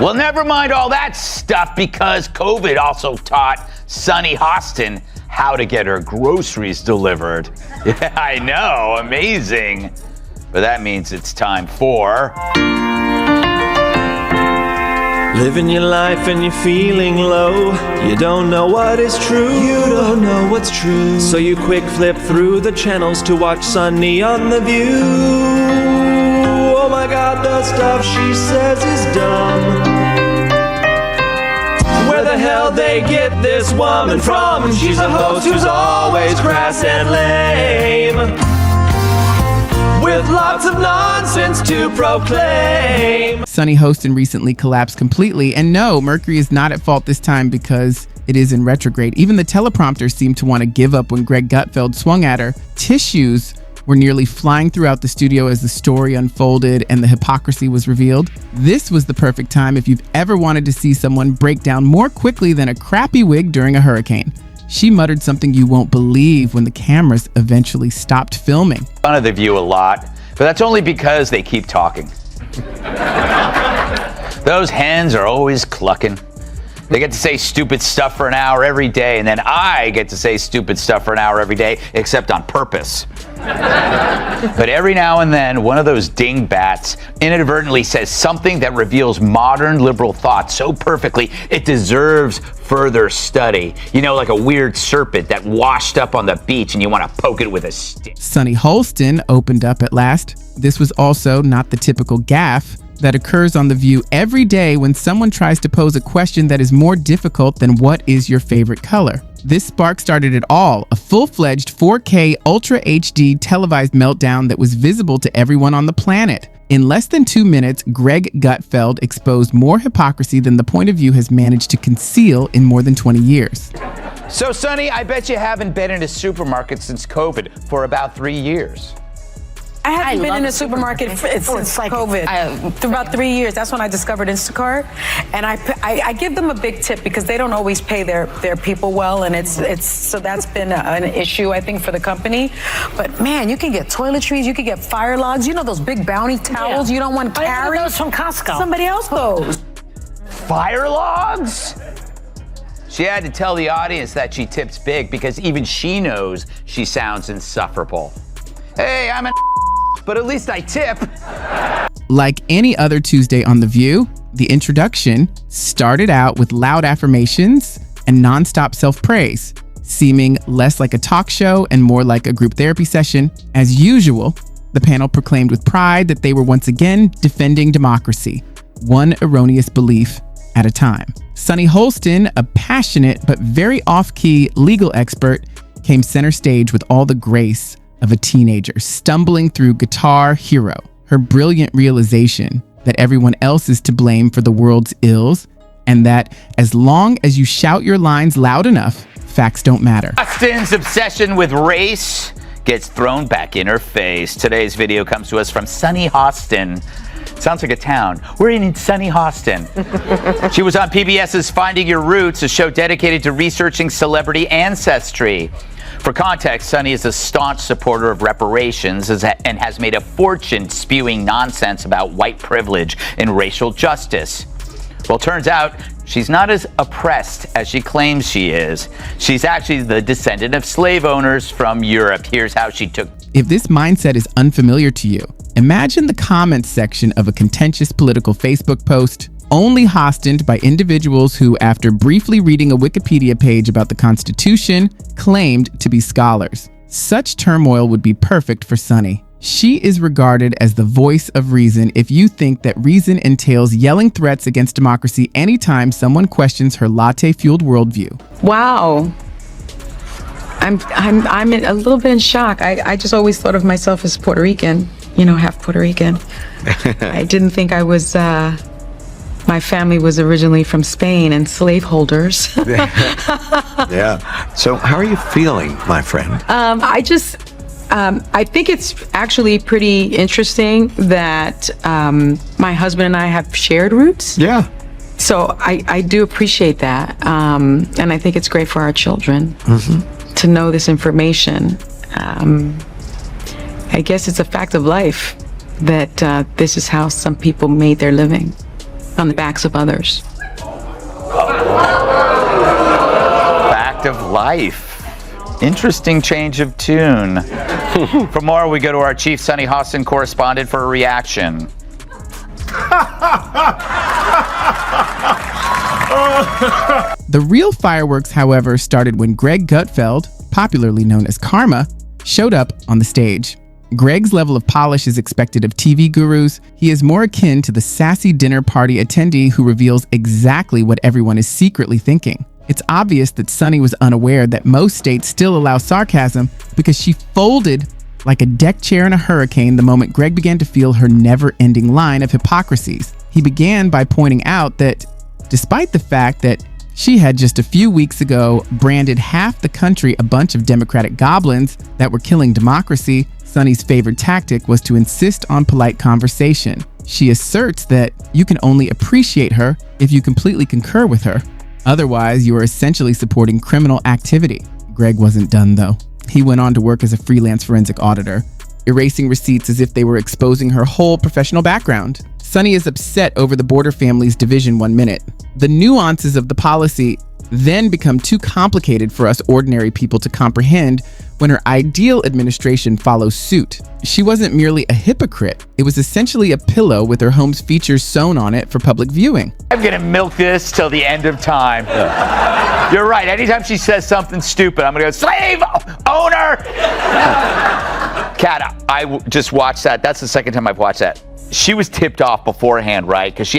Well, never mind all that stuff, because COVID also taught Sunny Hostin how to get her groceries delivered. Yeah, I know, amazing. But that means it's time for... Living your life and you're feeling low. You don't know what is true. You don't know what's true. So you quick flip through the channels to watch Sunny on The View. Oh my God, the stuff she says is dumb. Where the hell they get this woman from? She's a host who's always crass and lame, with lots of nonsense to proclaim. Sunny Hostin recently collapsed completely, and no, Mercury is not at fault this time because it is in retrograde. Even the teleprompter seemed to want to give up when Greg Gutfeld swung at her. Tissues were nearly flying throughout the studio as the story unfolded and the hypocrisy was revealed. This was the perfect time if you've ever wanted to see someone break down more quickly than a crappy wig during a hurricane. She muttered something you won't believe when the cameras eventually stopped filming. Fun of The View a lot, but that's only because they keep talking. Those hens are always clucking. They get to say stupid stuff for an hour every day, and then I get to say stupid stuff for an hour every day, except on purpose. But every now and then, one of those dingbats inadvertently says something that reveals modern liberal thought so perfectly it deserves further study. You know, like a weird serpent that washed up on the beach and you want to poke it with a stick. Sunny Hostin opened up at last. This was also not the typical gaffe that occurs on The View every day when someone tries to pose a question that is more difficult than what is your favorite color. This spark started it all, a full-fledged 4K Ultra HD televised meltdown that was visible to everyone on the planet. In less than 2 minutes, Greg Gutfeld exposed more hypocrisy than The Point of View has managed to conceal in more than 20 years. So, Sunny, I bet you haven't been in a supermarket since COVID for about 3 years. I haven't been in a supermarket since COVID. For about 3 years. That's when I discovered Instacart, and I give them a big tip because they don't always pay their people well, and it's so that's been an issue I think for the company. But man, you can get toiletries, you can get fire logs. You know those big Bounty towels you don't want to carry. Those from Costco. Somebody else those. Fire logs? She had to tell the audience that she tips big because even she knows she sounds insufferable. Hey, I'm an but at least I tip. Like any other Tuesday on The View, the introduction started out with loud affirmations and nonstop self-praise, seeming less like a talk show and more like a group therapy session. As usual, the panel proclaimed with pride that they were once again defending democracy, one erroneous belief at a time. Sunny Hostin, a passionate but very off-key legal expert, came center stage with all the grace of a teenager stumbling through Guitar Hero. Her brilliant realization that everyone else is to blame for the world's ills, and that as long as you shout your lines loud enough, facts don't matter. Hostin's obsession with race gets thrown back in her face. Today's video comes to us from Sunny Hostin. Sounds like a town. We're in Sunny Hostin. She was on PBS's Finding Your Roots, a show dedicated to researching celebrity ancestry. For context, Sunny is a staunch supporter of reparations and has made a fortune spewing nonsense about white privilege and racial justice. Well, turns out she's not as oppressed as she claims she is. She's actually the descendant of slave owners from Europe. Here's how she took. If this mindset is unfamiliar to you, imagine the comments section of a contentious political Facebook post, only hostined by individuals who, after briefly reading a Wikipedia page about the Constitution, claimed to be scholars. Such turmoil would be perfect for Sunny. She is regarded as the voice of reason if you think that reason entails yelling threats against democracy anytime someone questions her latte-fueled worldview. Wow. I'm a little bit in shock. I just always thought of myself as Puerto Rican, you know, half Puerto Rican. I didn't think I was my family was originally from Spain and slaveholders. Yeah. So how are you feeling, my friend? I think it's actually pretty interesting that my husband and I have shared roots. Yeah. So I do appreciate that. And I think it's great for our children to know this information. I guess it's a fact of life that this is how some people made their living. on the backs of others. Fact of life. Interesting change of tune. For more, we go to our chief Sunny Hostin correspondent for a reaction. The real fireworks, however, started when Greg Gutfeld, popularly known as Karma, showed up on the stage. Greg's level of polish is expected of TV gurus. He is more akin to the sassy dinner party attendee who reveals exactly what everyone is secretly thinking. It's obvious that Sunny was unaware that most states still allow sarcasm because she folded like a deck chair in a hurricane the moment Greg began to feel her never-ending line of hypocrisies. He began by pointing out that despite the fact that she had just a few weeks ago branded half the country a bunch of Democratic goblins that were killing democracy, Sunny's favorite tactic was to insist on polite conversation. She asserts that you can only appreciate her if you completely concur with her. Otherwise, you are essentially supporting criminal activity. Greg wasn't done, though. He went on to work as a freelance forensic auditor, erasing receipts as if they were exposing her whole professional background. Sunny is upset over the Border family's division 1 minute. The nuances of the policy then become too complicated for us ordinary people to comprehend when her ideal administration follows suit. She wasn't merely a hypocrite. It was essentially a pillow with her home's features sewn on it for public viewing. I'm gonna milk this till the end of time. You're right. Anytime she says something stupid, I'm gonna go, slave owner! Kat, I just watched that. That's the second time I've watched that. She was tipped off beforehand, right? Because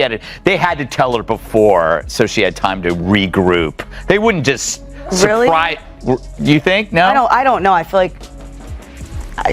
they had to tell her before, so she had time to regroup. They wouldn't just surprise. You think? No? I don't know. I feel like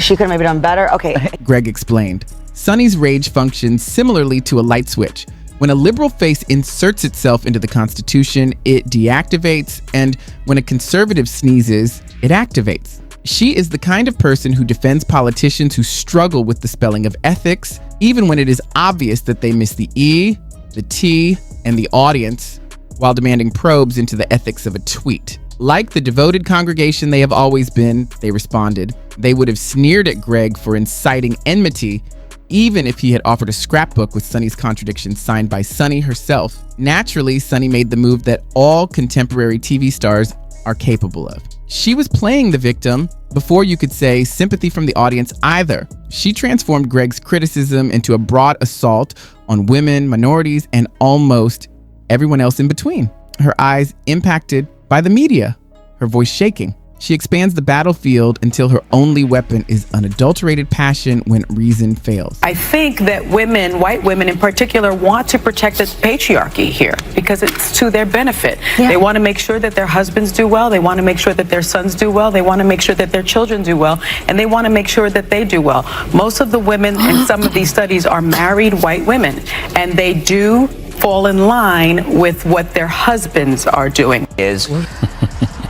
she could have maybe done better. Okay. Greg explained. Sunny's rage functions similarly to a light switch. When a liberal face inserts itself into the Constitution, it deactivates, and when a conservative sneezes, it activates. She is the kind of person who defends politicians who struggle with the spelling of ethics, even when it is obvious that they miss the E, the T, and the audience, while demanding probes into the ethics of a tweet. Like the devoted congregation they have always been, they responded. They would have sneered at Greg for inciting enmity, even if he had offered a scrapbook with Sunny's contradictions signed by Sunny herself. Naturally, Sunny made the move that all contemporary TV stars are capable of. She was playing the victim before you could say sympathy from the audience either. She transformed Greg's criticism into a broad assault on women, minorities, and almost everyone else in between. Her eyes impacted by the media, her voice shaking. She expands the battlefield until her only weapon is unadulterated passion when reason fails. I think that women, white women in particular, want to protect the patriarchy here because it's to their benefit. Yeah. They want to make sure that their husbands do well. They want to make sure that their sons do well. They want to make sure that their children do well. And they want to make sure that they do well. Most of the women in some of these studies are married white women, and they do fall in line with what their husbands are doing.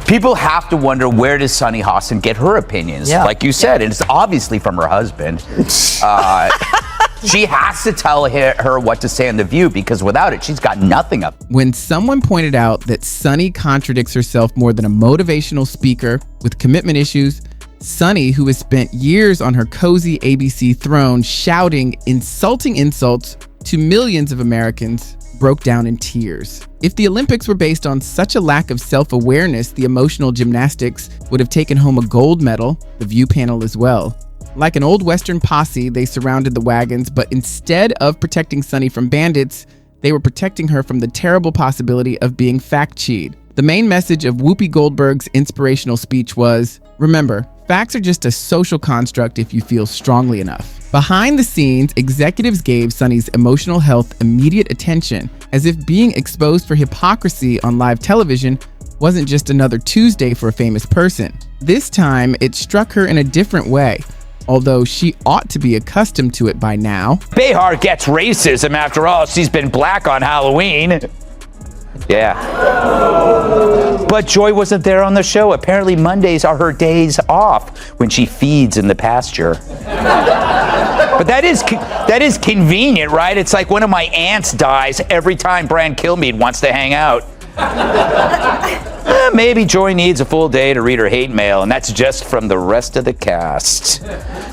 People have to wonder, where does Sunny Hostin get her opinions? Yeah. Like you said, it's obviously from her husband. She has to tell her what to say on The View, because without it, she's got nothing up. When someone pointed out that Sunny contradicts herself more than a motivational speaker with commitment issues, Sunny, who has spent years on her cozy ABC throne shouting insulting insults to millions of Americans, broke down in tears. If the Olympics were based on such a lack of self-awareness, the emotional gymnastics would have taken home a gold medal, the View panel as well. Like an old Western posse, they surrounded the wagons, but instead of protecting Sunny from bandits, they were protecting her from the terrible possibility of being fact-cheated. The main message of Whoopi Goldberg's inspirational speech was, remember, facts are just a social construct if you feel strongly enough. Behind the scenes, executives gave Sunny's emotional health immediate attention, as if being exposed for hypocrisy on live television wasn't just another Tuesday for a famous person. This time, it struck her in a different way, although she ought to be accustomed to it by now. Behar gets racism after all. She's been black on Halloween. Yeah. But Joy wasn't there on the show. Apparently Mondays are her days off when she feeds in the pasture. But that is convenient, right? It's like one of my aunts dies every time Brian Kilmeade wants to hang out. Maybe Joy needs a full day to read her hate mail, and that's just from the rest of the cast.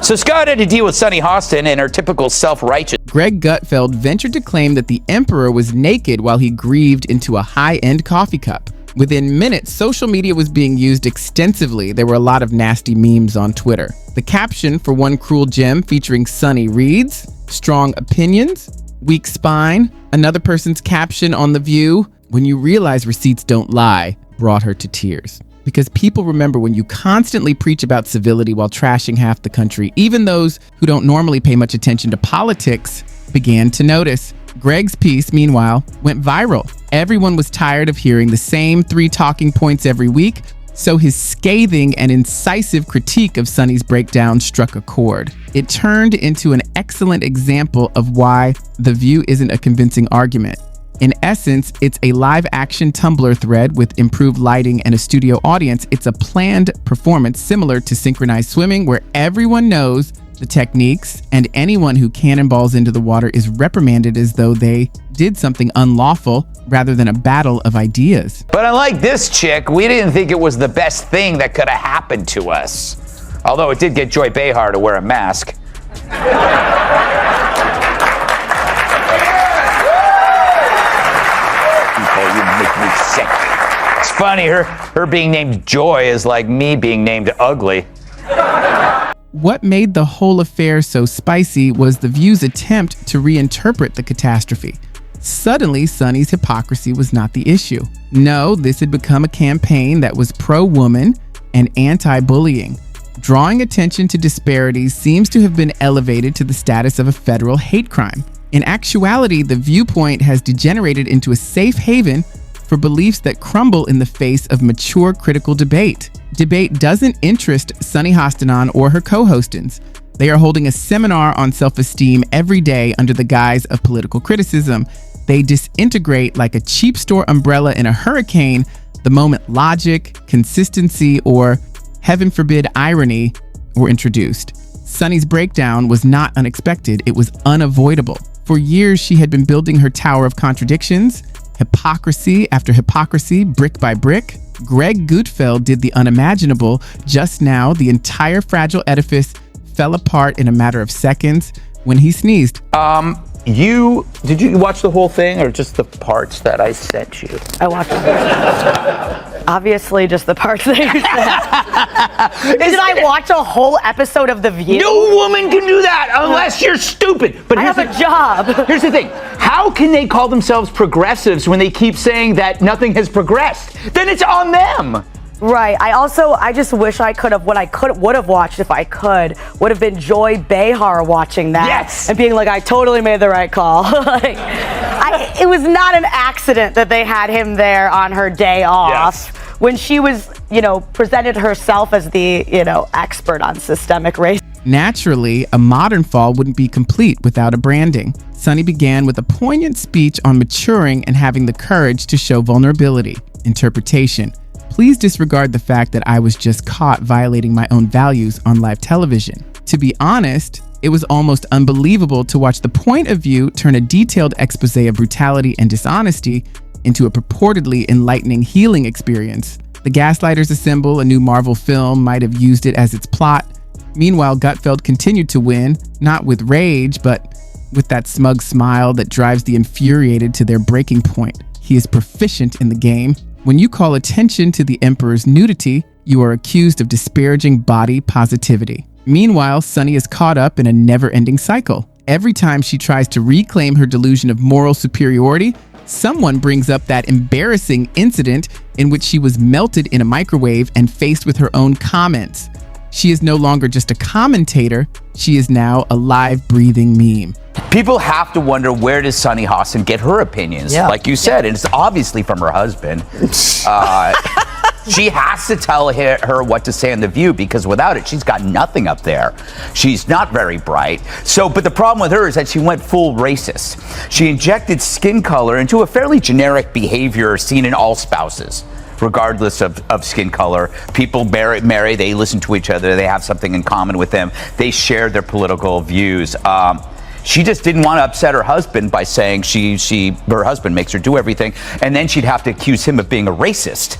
So Scott had to deal with Sunny Hostin and her typical self-righteous Greg Gutfeld ventured to claim that the emperor was naked while he grieved into a high-end coffee cup. Within minutes, social media was being used extensively. There were a lot of nasty memes on Twitter. The caption for one cruel gem featuring Sunny reads, "Strong opinions, weak spine." Another person's caption on The View, "When you realize receipts don't lie," brought her to tears. Because people remember when you constantly preach about civility while trashing half the country, even those who don't normally pay much attention to politics began to notice. Greg's piece, meanwhile, went viral. Everyone was tired of hearing the same 3 talking points every week, so his scathing and incisive critique of Sunny's breakdown struck a chord. It turned into an excellent example of why The View isn't a convincing argument. In essence, it's a live-action Tumblr thread with improved lighting and a studio audience. It's a planned performance similar to synchronized swimming, where everyone knows the techniques and anyone who cannonballs into the water is reprimanded as though they did something unlawful rather than a battle of ideas. But unlike this chick, we didn't think it was the best thing that could have happened to us. Although it did get Joy Behar to wear a mask. You make me sick. It's funny, her being named Joy is like me being named ugly. What made the whole affair so spicy was The View's attempt to reinterpret the catastrophe. Suddenly, Sunny's hypocrisy was not the issue. No, this had become a campaign that was pro-woman and anti-bullying. Drawing attention to disparities seems to have been elevated to the status of a federal hate crime. In actuality, the viewpoint has degenerated into a safe haven for beliefs that crumble in the face of mature critical debate. Debate doesn't interest Sunny Hostin or her co-hostins. They are holding a seminar on self-esteem every day under the guise of political criticism. They disintegrate like a cheap store umbrella in a hurricane the moment logic, consistency, or, heaven forbid, irony were introduced. Sunny's breakdown was not unexpected, it was unavoidable. For years, she had been building her tower of contradictions, hypocrisy after hypocrisy, brick by brick. Greg Gutfeld did the unimaginable. Just now, the entire fragile edifice fell apart in a matter of seconds when he sneezed. Did you watch the whole thing or just the parts that I sent you? I watched it. Obviously, just the parts that you said. Did I watch a whole episode of The View? No woman can do that unless you're stupid. But I have a job. Here's the thing. How can they call themselves progressives when they keep saying that nothing has progressed? Then it's on them. Right. I just wish I could have, what I would have watched if I could, would have been Joy Behar watching that. Yes. And being like, I totally made the right call. It was not an accident that they had him there on her day off. Yes. When she was, presented herself as the, expert on systemic race. Naturally, a modern fall wouldn't be complete without a branding. Sunny began with a poignant speech on maturing and having the courage to show vulnerability. Interpretation. Please disregard the fact that I was just caught violating my own values on live television. To be honest, it was almost unbelievable to watch the point of view turn a detailed expose of brutality and dishonesty into a purportedly enlightening healing experience. The gaslighters assemble a new Marvel film, might have used it as its plot. Meanwhile, Gutfeld continued to win, not with rage, but with that smug smile that drives the infuriated to their breaking point. He is proficient in the game. When you call attention to the emperor's nudity, you are accused of disparaging body positivity. Meanwhile, Sunny is caught up in a never-ending cycle. Every time she tries to reclaim her delusion of moral superiority, someone brings up that embarrassing incident in which she was melted in a microwave and faced with her own comments. She is no longer just a commentator, she is now a live, breathing meme. People have to wonder, where does Sunny Hostin get her opinions? Yeah. Like you said, and it's obviously from her husband. She has to tell her what to say on The View, because without it, she's got nothing up there. She's not very bright. But the problem with her is that she went full racist. She injected skin color into a fairly generic behavior seen in all spouses, regardless of skin color. People marry, they listen to each other, they have something in common with them, they share their political views. She just didn't want to upset her husband by saying her husband makes her do everything, and then she'd have to accuse him of being a racist.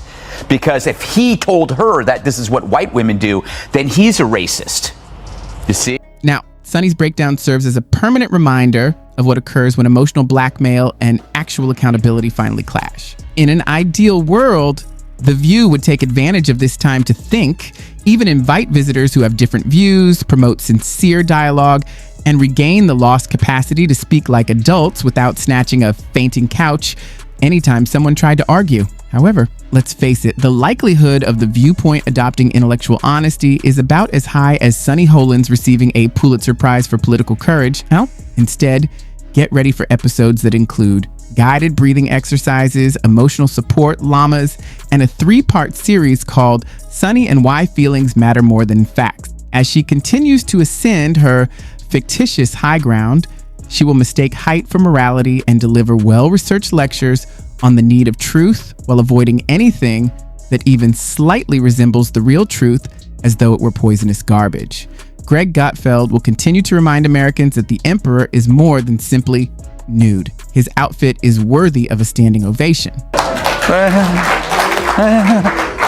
Because if he told her that this is what white women do, then he's a racist. You see? Now, Sunny's breakdown serves as a permanent reminder of what occurs when emotional blackmail and actual accountability finally clash. In an ideal world, The View would take advantage of this time to think, even invite visitors who have different views, promote sincere dialogue, and regain the lost capacity to speak like adults without snatching a fainting couch anytime someone tried to argue. However, let's face it, the likelihood of The Viewpoint adopting intellectual honesty is about as high as Sunny Holin's receiving a Pulitzer Prize for political courage. Well, instead, get ready for episodes that include guided breathing exercises, emotional support, llamas, and a 3-part series called Sunny and Why Feelings Matter More Than Facts. As she continues to ascend her fictitious high ground, she will mistake height for morality and deliver well-researched lectures on the need of truth while avoiding anything that even slightly resembles the real truth as though it were poisonous garbage. Greg Gutfeld will continue to remind Americans that the emperor is more than simply nude. His outfit is worthy of a standing ovation.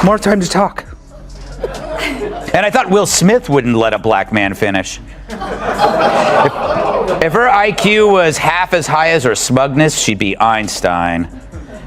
More time to talk. And I thought Will Smith wouldn't let a black man finish. If her IQ was half as high as her smugness, she'd be Einstein.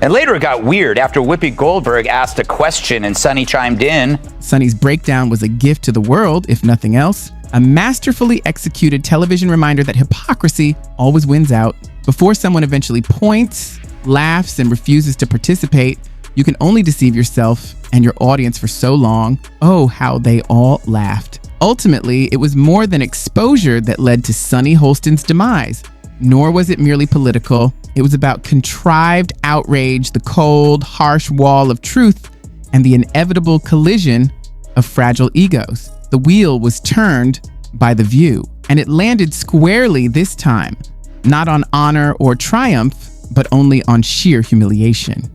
And later it got weird after Whoopi Goldberg asked a question and Sunny chimed in. Sunny's breakdown was a gift to the world, if nothing else. A masterfully executed television reminder that hypocrisy always wins out. Before someone eventually points, laughs, and refuses to participate, you can only deceive yourself and your audience for so long. Oh, how they all laughed. Ultimately, it was more than exposure that led to Sunny Hostin's demise. Nor was it merely political. It was about contrived outrage, the cold, harsh wall of truth, and the inevitable collision of fragile egos. The wheel was turned by The View, and it landed squarely this time, not on honor or triumph, but only on sheer humiliation.